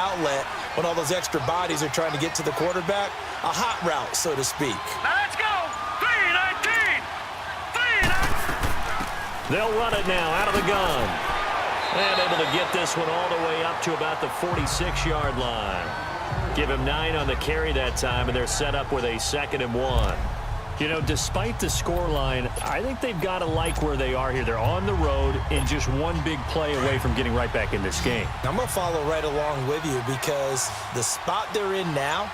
outlet when all those extra bodies are trying to get to the quarterback. A hot route, so to speak. Now let's go. 3-19. 3-19. They'll run it now out of the gun. And able to get this one all the way up to about the 46-yard line. Give him 9 on the carry that time, and they're set up with a 2nd and 1. You know, despite the scoreline, I think they've got to like where they are here. They're on the road and just one big play away from getting right back in this game. I'm going to follow right along with you because the spot they're in now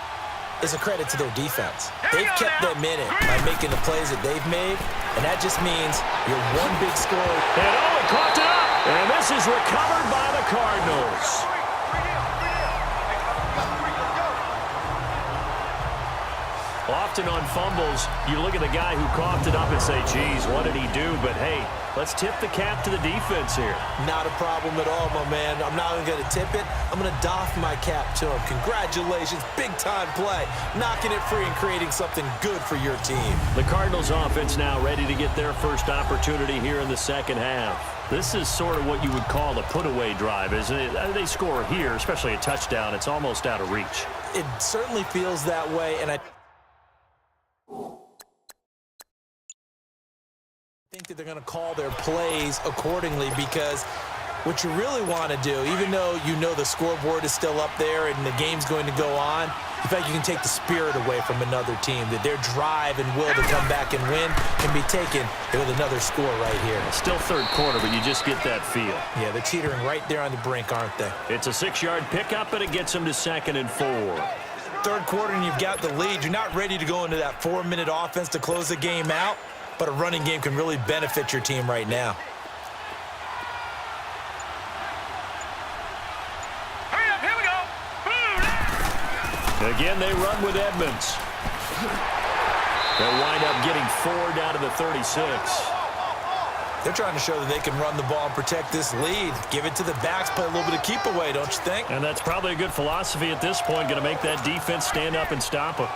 is a credit to their defense. They've kept them in it by making the plays that they've made, and that just means you're one big score. And oh, it caught it up, and this is recovered by the Cardinals. Often on fumbles, you look at the guy who coughed it up and say, geez, what did he do? But, hey, let's tip the cap to the defense here. Not a problem at all, my man. I'm not even going to tip it. I'm going to doff my cap to him. Congratulations, big-time play. Knocking it free and creating something good for your team. The Cardinals offense now ready to get their first opportunity here in the second half. This is sort of what you would call a put-away drive, isn't it? They score here, especially a touchdown. It's almost out of reach. It certainly feels that way, and I think that they're going to call their plays accordingly because what you really want to do, even though you know the scoreboard is still up there and the game's going to go on, in fact, you can take the spirit away from another team, that their drive and will to come back and win can be taken with another score right here. Still third quarter, but you just get that feel. Yeah, they're teetering right there on the brink, aren't they? It's a 6-yard pickup, and it gets them to 2nd and 4. Third quarter and you've got the lead. You're not ready to go into that 4-minute offense to close the game out, but a running game can really benefit your team right now. Hurry up, here we go. Again, they run with Edmonds. They'll wind up getting 4 down to the 36. They're trying to show that they can run the ball and protect this lead. Give it to the backs, play a little bit of keep away, don't you think? And that's probably a good philosophy at this point, going to make that defense stand up and stop them.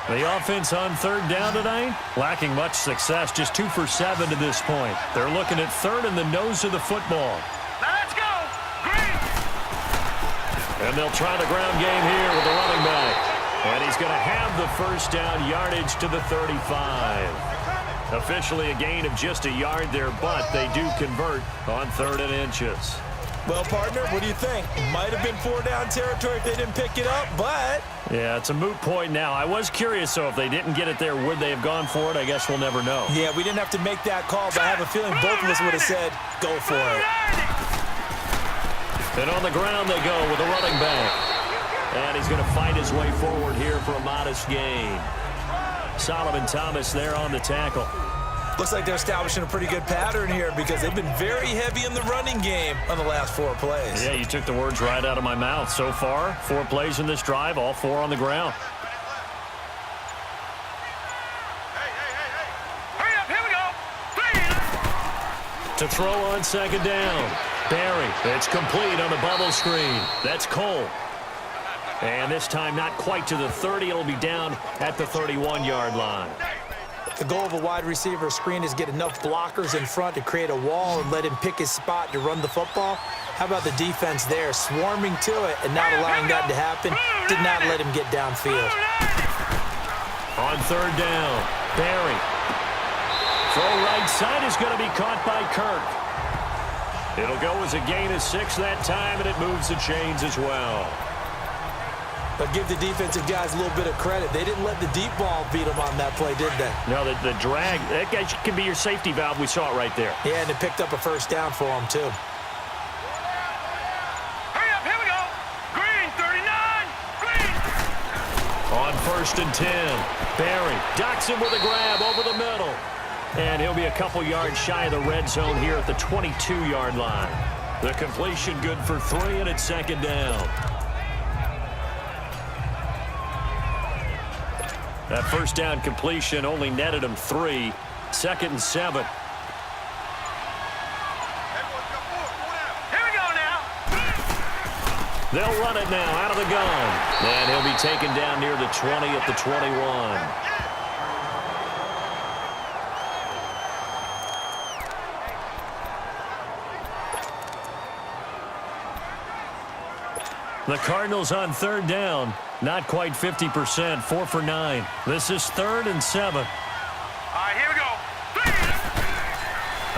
The offense on 3rd down tonight, lacking much success, just 2 for 7 to this point. They're looking at 3rd in the nose of the football. Let's go. Green. And they'll try the ground game here with the running back. And he's going to have the first down, yardage to the 35. Officially a gain of just a yard there, but they do convert on 3rd and inches. Well, partner, what do you think? Might have been 4-down territory if they didn't pick it up, but... Yeah, it's a moot point now. I was curious, so if they didn't get it there, would they have gone for it? I guess we'll never know. Yeah, we didn't have to make that call, but I have a feeling both of us would have said, go for it. And on the ground they go with the running back. And he's going to fight his way forward here for a modest gain. Solomon Thomas there on the tackle. Looks like they're establishing a pretty good pattern here because they've been very heavy in the running game on the last 4 plays. Yeah, you took the words right out of my mouth. So far, 4 plays in this drive, all 4 on the ground. Hurry up, here we go. 3. To throw on 2nd down. Barry, it's complete on the bubble screen. That's Cole. And this time not quite to the 30. It'll be down at the 31-yard line. The goal of a wide receiver screen is get enough blockers in front to create a wall and let him pick his spot to run the football. How about the defense there, swarming to it and not allowing that to happen? Did not let him get downfield. On 3rd down, Barry. Throw right side is going to be caught by Kirk. It'll go as a gain of 6 that time, and it moves the chains as well. But give the defensive guys a little bit of credit. They didn't let the deep ball beat them on that play, did they? No, the drag, that guy can be your safety valve. We saw it right there. Yeah, and it picked up a first down for them, too. Hurry up, here we go. Green, 39. Green. On 1st and 10, Barry docks him with a grab over the middle. And he'll be a couple yards shy of the red zone here at the 22-yard line. The completion good for 3, and it's 2nd down. That first down completion only netted him 3. 2nd and 7. Here we go now. They'll run it now out of the gun. And he'll be taken down near the 20 at the 21. The Cardinals on third down. Not quite 50%, 4 for 9. This is 3rd and 7. All right, here we go.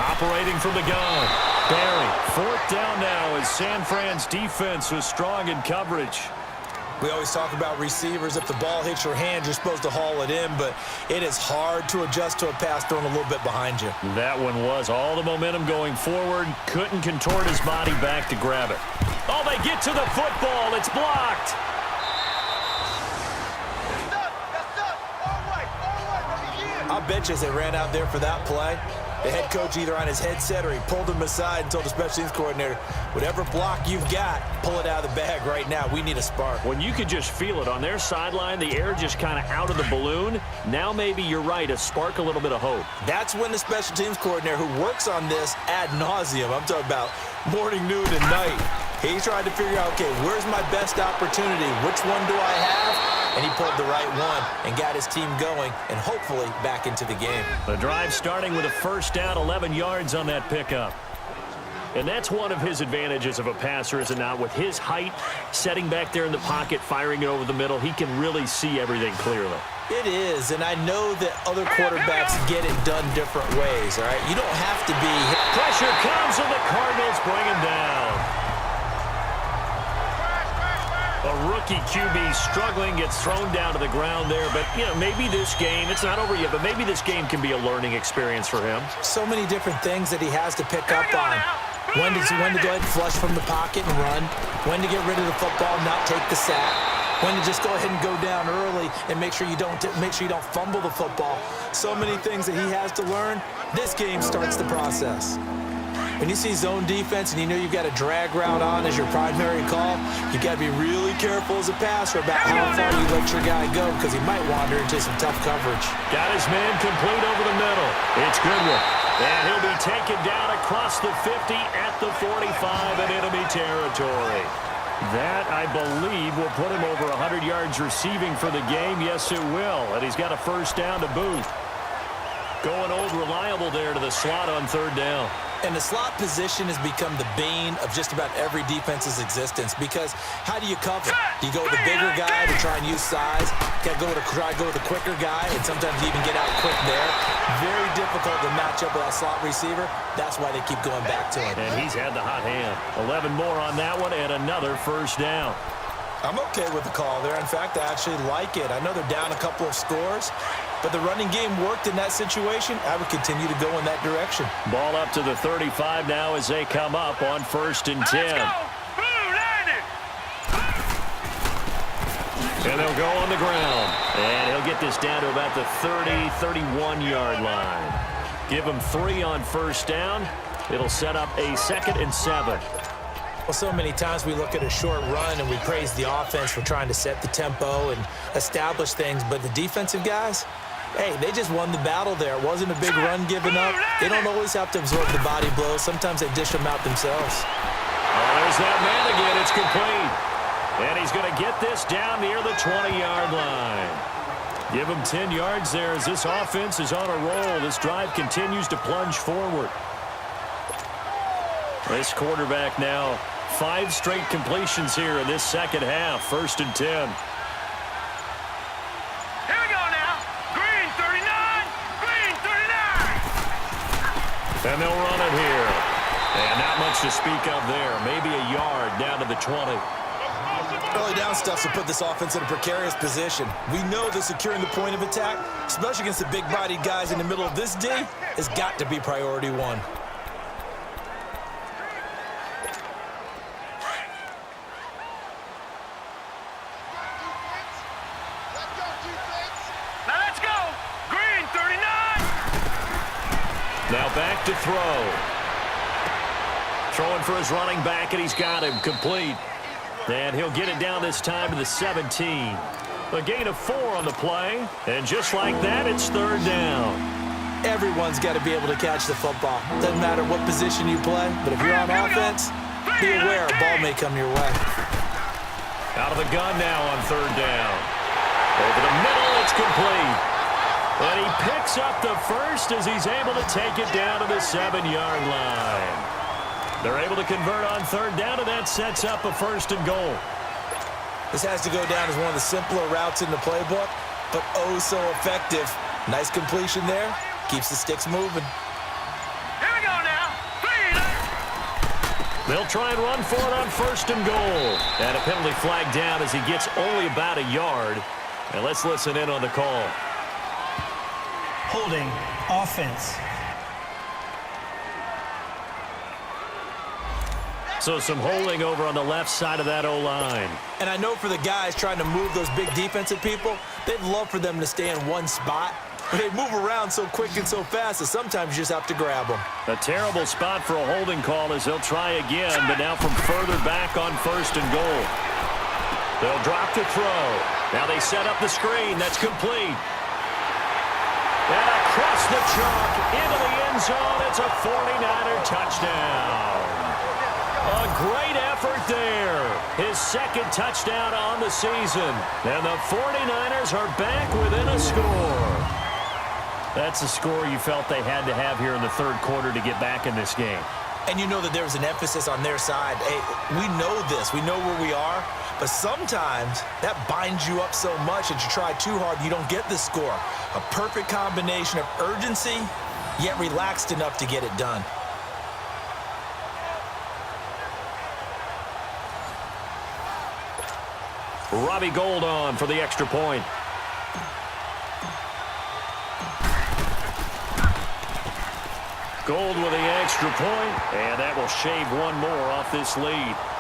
Operating from the gun. Barry, 4th down now as San Fran's defense was strong in coverage. We always talk about receivers. If the ball hits your hand, you're supposed to haul it in, but it is hard to adjust to a pass thrown a little bit behind you. That one was all the momentum going forward. Couldn't contort his body back to grab it. Oh, they get to the football. It's blocked. I bet you as they ran out there for that play, the head coach either on his headset or he pulled him aside and told the special teams coordinator, whatever block you've got, pull it out of the bag right now. We need a spark. When you could just feel it on their sideline, the air just kind of out of the balloon. Now maybe you're right, a spark, a little bit of hope. That's when the special teams coordinator who works on this ad nauseum, I'm talking about morning, noon, and night, he's trying to figure out, okay, where's my best opportunity? Which one do I have? And he pulled the right one and got his team going and hopefully back into the game. The drive starting with a 1st down, 11 yards on that pickup. And that's one of his advantages of a passer, is it not? With his height, setting back there in the pocket, firing it over the middle, he can really see everything clearly. It is, and I know that other quarterbacks get it done different ways, all right? You don't have to be... Pressure comes, and the Cardinals bring him down. A rookie QB struggling, gets thrown down to the ground there. But, you know, maybe this game, it's not over yet, but maybe this game can be a learning experience for him. So many different things that he has to pick up on. When to go ahead and flush from the pocket and run. When to get rid of the football, not take the sack. When to just go ahead and go down early and make sure you don't fumble the football. So many things that he has to learn. This game starts the process. When you see zone defense and you know you've got a drag route on as your primary call, you got to be really careful as a passer about how far you let your guy go because he might wander into some tough coverage. Got his man complete over the middle. It's Goodwin. And he'll be taken down across the 50 at the 45 in enemy territory. That, I believe, will put him over 100 yards receiving for the game. Yes, it will. And he's got a 1st down to boot. Going old reliable there to the slot on 3rd down. And the slot position has become the bane of just about every defense's existence because how do you cover? Do you go with the bigger guy to try and use size? Got to try to go with the quicker guy, and sometimes you even get out quick there. Very difficult to match up with that slot receiver. That's why they keep going back to him. And he's had the hot hand. 11 more on that one and another 1st down. I'm okay with the call there. In fact, I actually like it. I know they're down a couple of scores, but the running game worked in that situation. I would continue to go in that direction. Ball up to the 35 now as they come up on 1st and 10. Let's go. Blue landed. And they'll go on the ground. And he'll get this down to about the 30, 31-yard line. Give him 3 on 1st down. It'll set up a 2nd and 7. Well, so many times we look at a short run and we praise the offense for trying to set the tempo and establish things, but the defensive guys, hey, they just won the battle there. It wasn't a big run given up. They don't always have to absorb the body blows. Sometimes they dish them out themselves. Oh, there's that man again. It's complete. And he's going to get this down near the 20-yard line. Give him 10 yards there as this offense is on a roll. This drive continues to plunge forward. This quarterback now, 5 straight completions here in this 2nd half. 1st and 10. Here we go now. Green 39. Green 39. And they'll run it here. And not much to speak of there. Maybe a yard down to the 20. Early down stuff to put this offense in a precarious position. We know that securing the point of attack, especially against the big-bodied guys in the middle of this D, has got to be priority 1. Now back to throw. Throwing for his running back, and he's got him complete. And he'll get it down this time to the 17. A gain of 4 on the play. And just like that, it's 3rd down. Everyone's got to be able to catch the football. Doesn't matter what position you play, but if you're on offense, be aware a ball may come your way. Out of the gun now on 3rd down. Over the middle, it's complete. And he picks up the 1st as he's able to take it down to the 7-yard line. They're able to convert on 3rd down, and that sets up a 1st and goal. This has to go down as one of the simpler routes in the playbook, but oh so effective. Nice completion there. Keeps the sticks moving. Here we go now. They'll try and run for it on 1st and goal. And a penalty flag down as he gets only about a yard. And let's listen in on the call. Holding offense. So some holding over on the left side of that O-line. And I know for the guys trying to move those big defensive people, they'd love for them to stay in one spot. But they move around so quick and so fast that sometimes you just have to grab them. A terrible spot for a holding call as they'll try again, but now from further back on 1st and goal. They'll drop to throw. Now they set up the screen. That's complete. And across the chalk into the end zone. It's a 49er touchdown. A great effort there. His 2nd touchdown on the season. And the 49ers are back within a score. That's a score you felt they had to have here in the 3rd quarter to get back in this game. And you know that there was an emphasis on their side. Hey, we know this. We know where we are. But sometimes that binds you up so much that you try too hard, you don't get the score. A perfect combination of urgency, yet relaxed enough to get it done. Robbie Gould on for the extra point. Gould with the extra point, and that will shave one more off this lead.